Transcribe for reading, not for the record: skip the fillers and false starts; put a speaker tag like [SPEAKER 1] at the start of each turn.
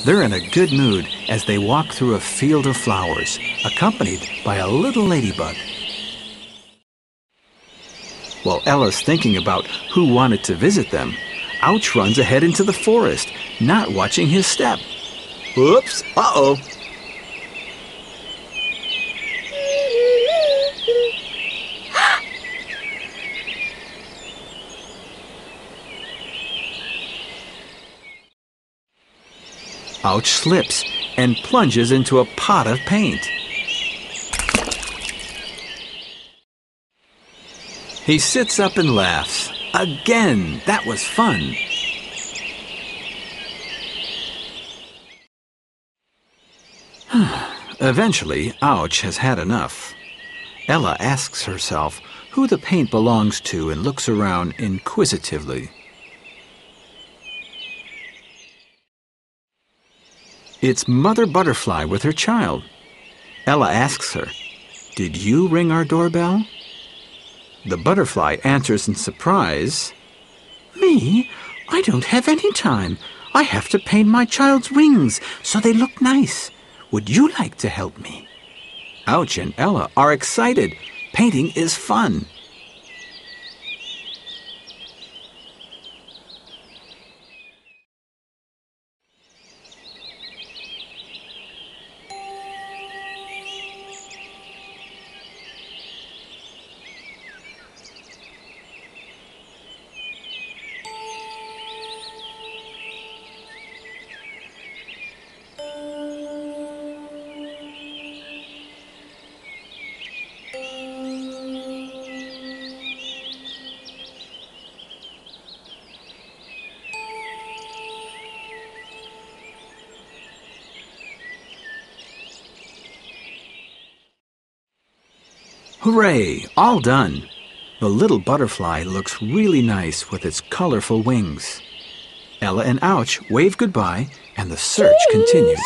[SPEAKER 1] They're in a good mood as they walk through a field of flowers, accompanied by a little ladybug. While Ella's thinking about who wanted to visit them, Ouch runs ahead into the forest, not watching his step. Oops! Uh-oh! Ouch slips and plunges into a pot of paint. He sits up and laughs. Again! That was fun! Eventually, Ouch has had enough. Ella asks herself who the paint belongs to and looks around inquisitively. It's Mother Butterfly with her child. Ella asks her, "Did you ring our doorbell?" The butterfly answers in surprise, "Me? I don't have any time. I have to paint my child's wings so they look nice. Would you like to help me?" Ouch and Ella are excited. Painting is fun. Hooray! All done! The little butterfly looks really nice with its colorful wings. Ella and Ouch wave goodbye, and the search continues.